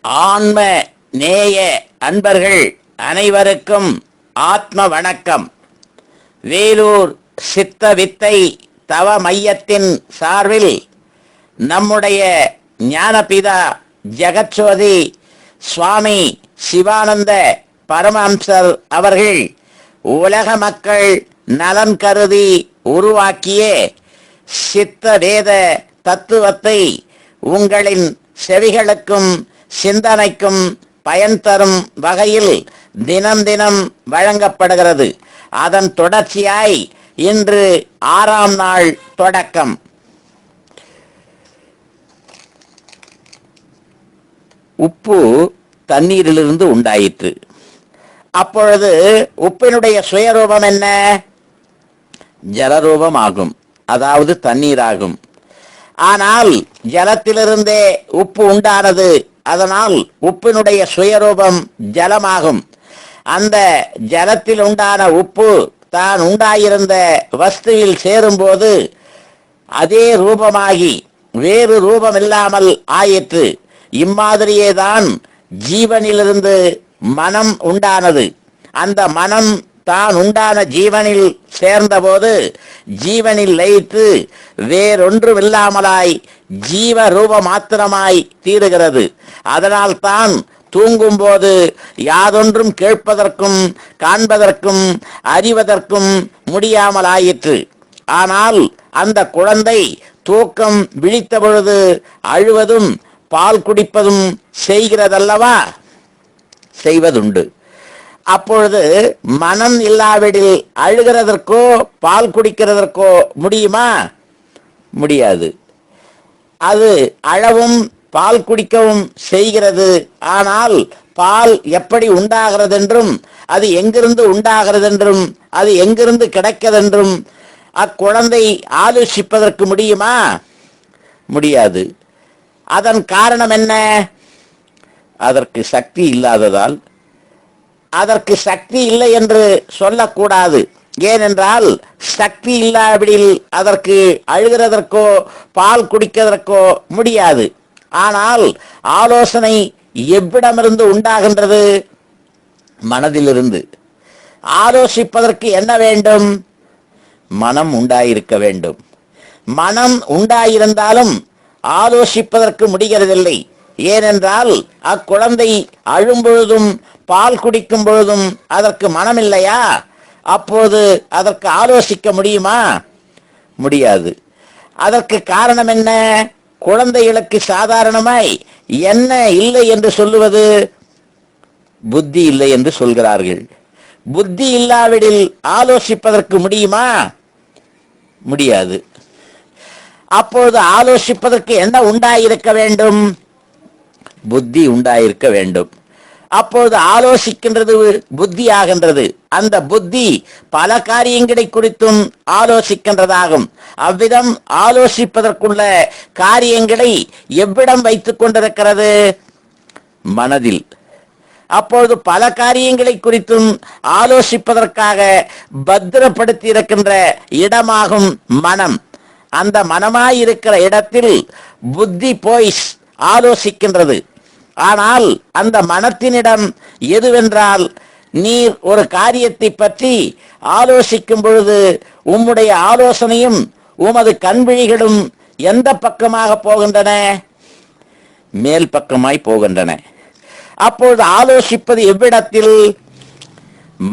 ஆன்ம நேய அன்பர்கள் அனைவருக்கும் ஆத்ம வணக்கம். வேலூர் சித்த வித்தை தவ மையத்தின் சார்பில் நம்முடைய ஞானபிதா ஜெகத்சோதி சுவாமி சிவானந்த பரமஹம்சர் அவர்கள் உலக மக்கள் நலன் கருதி உருவாக்கிய சித்த வேத தத்துவத்தை உங்களின் செவிகளுக்கும் சிந்தனைக்கும் பயன் தரும் வகையில் தினம் தினம் வழங்கப்படுகிறது. அதன் தொடர்ச்சியாய் இன்று 6ஆம் நாள் தொடக்கம். உப்பு தண்ணீரிலிருந்து உண்டாயிற்று. அப்பொழுது உப்பினுடைய சுயரூபம் என்ன? ஜலரூபம் ஆகும், அதாவது தண்ணீராகும். ஆனால் ஜலத்திலிருந்தே உப்பு உண்டானது, அதனால் உப்பினுடைய சுயரூபம் ஜலமாகும். அந்த ஜலத்தில் உண்டான உப்பு தான் உண்டாயிருந்த வஸ்துவில் சேரும்போது அதே ரூபமாகி வேறு ரூபம் இல்லாமல் ஆயிற்று. இம்மாதிரியேதான் ஜீவனிலிருந்து மனம் உண்டானது. அந்த மனம் தான் உண்டான ஜீவனில் சேர்ந்தபோது ஜீவனில் லயித்து வேறொன்றுமில்லாமலாய் ஜீவ ரூப மாத்திரமாய் தீருகிறது. அதனால் தான் தூங்கும் போது யாதொன்றும் கேட்பதற்கும் காண்பதற்கும் அறிவதற்கும் முடியாமலாயிற்று. ஆனால் அந்த குழந்தை தூக்கம் விழித்த பொழுது அழுவதும் பால் குடிப்பதும் செய்கிறதல்லவா? செய்வதுண்டு. அப்பொழுது மனம் இல்லாவிடில் அழுகிறதற்கோ பால் குடிக்கிறதற்கோ முடியுமா? முடியாது. அது அழவும் பால் குடிக்கவும் செய்கிறது. ஆனால் பால் எப்படி உண்டாகிறது என்றும் அது எங்கிருந்து உண்டாகிறது என்றும் அது எங்கிருந்து கிடைக்கிறதென்றும் அக்குழந்தை ஆலோசிப்பதற்கு முடியுமா? முடியாது. அதன் காரணம் என்ன? அதற்கு சக்தி இல்லாததால். அதற்கு சக்தி இல்லை என்று சொல்லக்கூடாது. ஏனென்றால் சக்தி இல்லாவிடில் அதற்கு அழுகிறதற்கோ பால் குடிக்கிறதற்கோ முடியாது. ஆனால் ஆலோசனை எவ்விடமிருந்து உண்டாகின்றது? மனதிலிருந்து. ஆலோசிப்பதற்கு என்ன வேண்டும்? மனம் உண்டாயிருக்க வேண்டும். மனம் உண்டாயிருந்தாலும் ஆலோசிப்பதற்கு முடிகிறதில்லை. ஏனென்றால் அக்குழந்தை அழும்பொழுதும் பால் குடிக்கும் பொழுதும் அதற்கு மனம் இல்லையா? அப்போது அதற்கு ஆலோசிக்க முடியுமா? முடியாது. அதற்கு காரணம் என்ன? குழந்தைகளுக்கு சாதாரணமாய் என்ன இல்லை என்று சொல்லுவது? புத்தி இல்லை என்று சொல்கிறார்கள். புத்தி இல்லாவிடில் ஆலோசிப்பதற்கு முடியுமா? முடியாது. அப்போது ஆலோசிப்பதற்கு என்ன உண்டாயிருக்க வேண்டும்? புத்தி உண்டாயிருக்க வேண்டும். அப்பொழுது ஆலோசிக்கின்றது புத்தி ஆகின்றது. அந்த புத்தி பல காரியங்களை குறித்தும் ஆலோசிக்கின்றதாகும். அவ்விதம் ஆலோசிப்பதற்குள்ள காரியங்களை எவ்விடம் வைத்துக் கொண்டிருக்கிறது? மனதில். அப்பொழுது பல காரியங்களை குறித்தும் ஆலோசிப்பதற்காக பத்திரப்படுத்தி இருக்கின்ற இடமாகும் மனம். அந்த மனமாயிருக்கிற இடத்தில் புத்தி போய் ஆலோசிக்கின்றது. ஆனால் அந்த மனத்தினிடம் எதுவென்றால், நீர் ஒரு காரியத்தை பற்றி ஆலோசிக்கும் பொழுது உம்முடைய ஆலோசனையும் உமது கண்விழிகளும் எந்த பக்கமாக போகின்றன? மேல் பக்கமாய் போகின்றன. அப்பொழுது ஆலோசிப்பது எவ்விடத்தில்?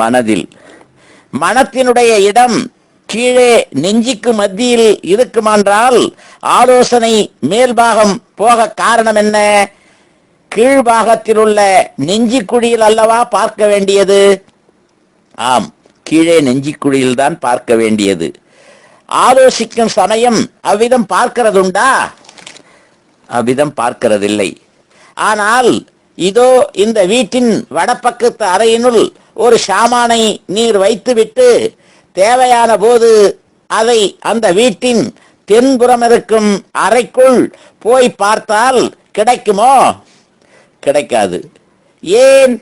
மனதில். மனத்தினுடைய இடம் கீழே நெஞ்சுக்கு மத்தியில் இருக்குமென்றால் ஆலோசனை மேல்பாகம் போக காரணம் என்ன? கீழ்பாகத்தில் உள்ள நெஞ்சிக்குழியில் அல்லவா பார்க்க வேண்டியது? ஆம், கீழே நெஞ்சிக்குழியில் தான் பார்க்க வேண்டியது. ஆலோசிக்கும் சமயம் அவ்விதம் பார்க்கிறதுண்டா? அவ்விதம் பார்க்கிறதில்லை. ஆனால் இதோ இந்த வீட்டின் வடப்பக்கத்து அறையினுள் ஒரு சாமானை நீர் வைத்துவிட்டு தேவையான போது அதை அந்த வீட்டின் தென்புறம் இருக்கும் அறைக்குள் போய் பார்த்தால் கிடைக்குமோ? கிடைக்காது. ஏன்?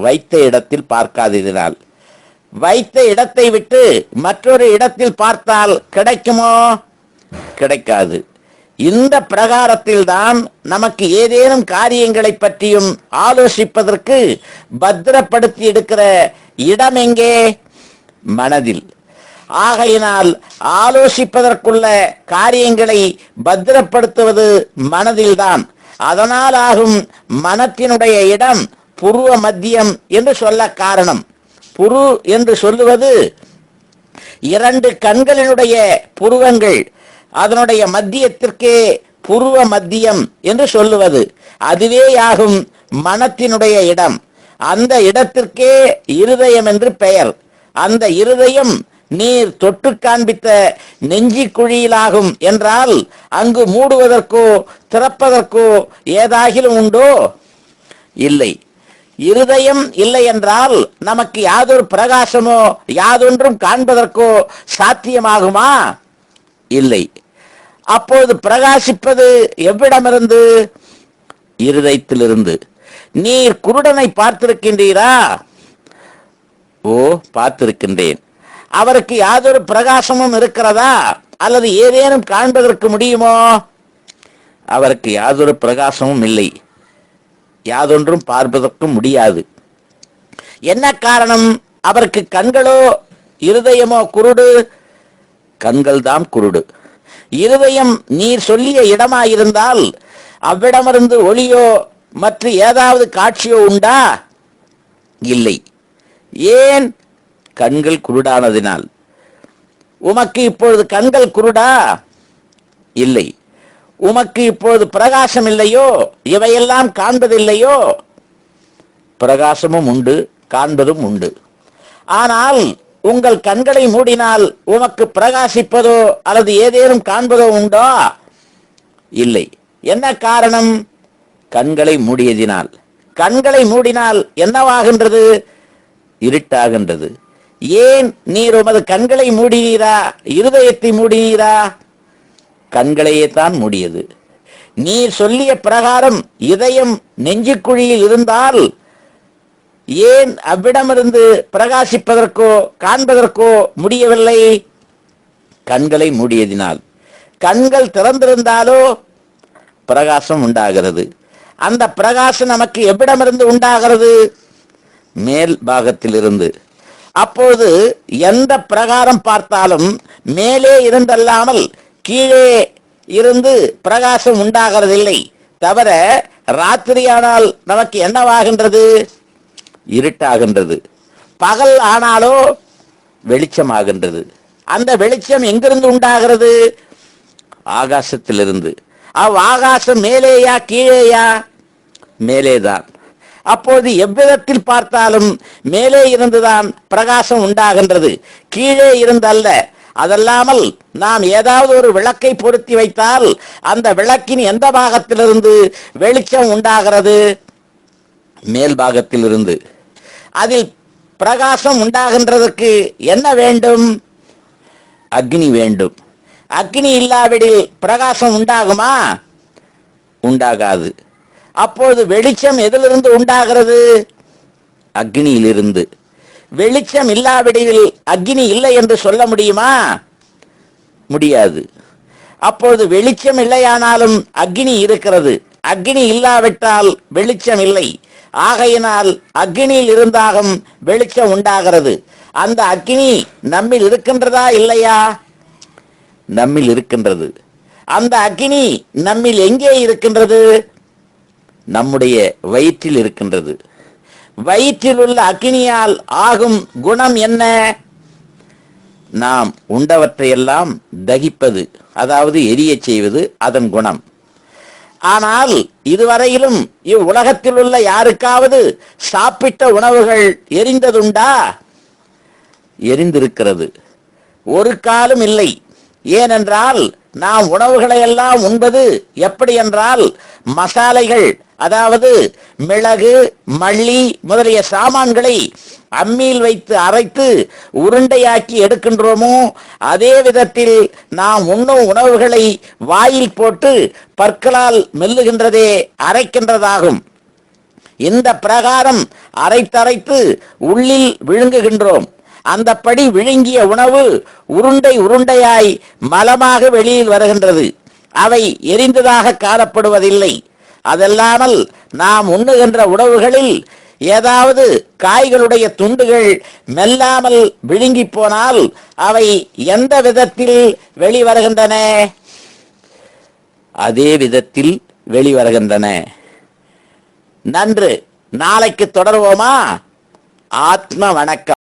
வைத்த இடத்தில் பார்க்காததினால். வைத்த இடத்தை விட்டு மற்றொரு இடத்தில் பார்த்தால் கிடைக்குமோ? கிடைக்காது. இந்த பிரகாரத்தில்தான் நமக்கு ஏதேனும் காரியங்களை பற்றியும் ஆலோசிப்பதற்கு பத்திரப்படுத்தி எடுக்கிற இடம் எங்கே? மனதில். ஆகையினால் ஆலோசிப்பதற்குள்ள காரியங்களை பத்திரப்படுத்துவது மனதில்தான். அதனால் ஆகும் மனத்தினுடைய இடம் புருவ மத்தியம் என்று சொல்ல காரணம். புரு என்று சொல்லுவது இரண்டு கண்களினுடைய புருவங்கள், அதனுடைய மத்தியத்திற்கே புருவ மத்தியம் என்று சொல்லுவது. அதுவேயாகும் மனத்தினுடைய இடம். அந்த இடத்திற்கே இருதயம் என்று பெயர். அந்த இருதயம் நீர் தொட்டு காண்பித்த நெஞ்சி குழியிலாகும் என்றால் அங்கு மூடுவதற்கோ திறப்பதற்கோ ஏதாகிலும் உண்டோ? இல்லை. இருதயம் இல்லை என்றால் நமக்கு யாதொரு பிரகாசமோ யாதொன்றும் காண்பதற்கோ சாத்தியமாகுமா? இல்லை. அப்போது பிரகாசிப்பது எவ்விடமிருந்து? இருதயத்திலிருந்து. நீர் குருடனை பார்த்திருக்கின்றீரா? ஓ, பார்த்திருக்கின்றேன். அவருக்கு யாதொரு பிரகாசமும் இருக்கிறதா? அல்லது ஏதேனும் காண்பதற்கு முடியுமோ? அவருக்கு யாதொரு பிரகாசமும் இல்லை, யாதொன்றும் பார்ப்பதற்கும் முடியாது. என்ன காரணம்? அவருக்கு கண்களோ இருதயமோ குருடு? கண்கள் தான் குருடு. இருதயம் நீர் சொல்லிய இடமாயிருந்தால் அவ்விடமிருந்து ஒளியோ மற்ற ஏதாவது காட்சியோ உண்டா? இல்லை. ஏன்? கண்கள் குருடானதினால். உமக்கு இப்பொழுது கண்கள் குருடா? இல்லை. உமக்கு இப்பொழுது பிரகாசம் இல்லையோ? இவையெல்லாம் காண்பதில்லையோ? பிரகாசமும் உண்டு, காண்பதும் உண்டு. ஆனால் உங்கள் கண்களை மூடினால் உமக்கு பிரகாசிப்பதோ அல்லது ஏதேனும் காண்பதோ உண்டோ? இல்லை. என்ன காரணம்? கண்களை மூடியதினால். கண்களை மூடினால் என்னவாகின்றது? இருட்டாகின்றது. ஏன் நீர் உமது கண்களை மூடினீரா? இருதயத்தை மூடினீரா? கண்களையே தான் மூடியது. நீர் சொல்லிய பிரகாரம் இதயம் நெஞ்சுக்குழியில் இருந்தால் ஏன் அவ்விடமிருந்து பிரகாசிப்பதற்கோ காண்பதற்கோ முடியவில்லை? கண்களை மூடியதினால். கண்கள் திறந்திருந்தாலோ பிரகாசம் உண்டாகிறது. அந்த பிரகாசம் நமக்கு எவ்விடமிருந்து உண்டாகிறது? மேல் பாகத்திலிருந்து. அப்போது எந்த பிரகாரம் பார்த்தாலும் மேலே இருந்தல்லாமல் கீழே இருந்து பிரகாசம் உண்டாகிறதில்லை. தவிர ராத்திரியானால் நமக்கு என்னவாகின்றது? இருட்டாகின்றது. பகல் ஆனாலோ வெளிச்சமாகின்றது. அந்த வெளிச்சம் எங்கிருந்து உண்டாகிறது? ஆகாசத்திலிருந்து. ஆகாசம் மேலேயா கீழேயா? மேலேதான். அப்போது எவ்விதத்தில் பார்த்தாலும் மேலே இருந்துதான் பிரகாசம் உண்டாகின்றது, கீழே இருந்தல்ல. அதல்லாமல் நாம் ஏதாவது ஒரு விளக்கை பொருத்தி வைத்தால் அந்த விளக்கின் எந்த பாகத்திலிருந்து வெளிச்சம் உண்டாகிறது? மேல் பாகத்திலிருந்து. அதில் பிரகாசம் உண்டாகின்றதற்கு என்ன வேண்டும்? அக்னி வேண்டும். அக்னி இல்லாவிடில் பிரகாசம் உண்டாகுமா? உண்டாகாது. அப்போது வெளிச்சம் எதிலிருந்து உண்டாகிறது? அக்னியிலிருந்து. வெளிச்சம் இல்லாவிடில் அக்னி இல்லை என்று சொல்ல முடியுமா? முடியாது. அப்போது வெளிச்சம் இல்லையானாலும் அக்னி இருக்கிறது. அக்னி இல்லாவிட்டால் வெளிச்சம் இல்லை. ஆகையினால் அக்னியில் இருந்தாகும் வெளிச்சம் உண்டாகிறது. அந்த அக்னி நம்மில் இருக்கின்றதா இல்லையா? நம்மில் இருக்கின்றது. அந்த அக்னி நம்மில் எங்கே இருக்கின்றது? நம்முடைய வயிற்றில் இருக்கின்றது. வயிற்றில் உள்ள அக்னியால் ஆகும் குணம் என்ன? நாம் உண்டவற்றையெல்லாம் தகிப்பது, அதாவது எரிய செய்வது அதன் குணம். ஆனால் இதுவரையிலும் இவ்வுலகத்தில் உள்ள யாருக்காவது சாப்பிட்ட உணவுகள் எரிந்ததுண்டா? எரிந்திருக்கிறது. ஒரு காலம் இல்லை. ஏனென்றால் நாம் உணவுகளை எல்லாம் உண்பது எப்படி என்றால் மசாலைகள், அதாவது மிளகு, மல்லி முதலிய சாமான்களை அம்மியில் வைத்து அரைத்து உருண்டையாக்கி எடுக்கின்றோமோ அதே விதத்தில் நாம் உண்ணும் உணவுகளை வாயில் போட்டு பற்களால் மெல்லுகின்றதே அரைக்கின்றதாகும். இந்த பிரகாரம் அரைத்தரைத்து உள்ளில் விழுங்குகின்றோம். அந்தப்படி விழுங்கிய உணவு உருண்டை உருண்டையாய் மலமாக வெளியில் வருகின்றது. அவை எரிந்ததாக காணப்படுவதில்லை. அதல்லாமல் நாம் உண்ணுகின்ற உணவுகளில் ஏதாவது காய்களுடைய துண்டுகள் மெல்லாமல் விழுங்கி போனால் அவை எந்த விதத்தில் வெளிவருகின்றன? அதே விதத்தில் வெளிவருகின்றன. நன்று. நாளைக்கு தொடர்வோமா? ஆத்ம வணக்கம்.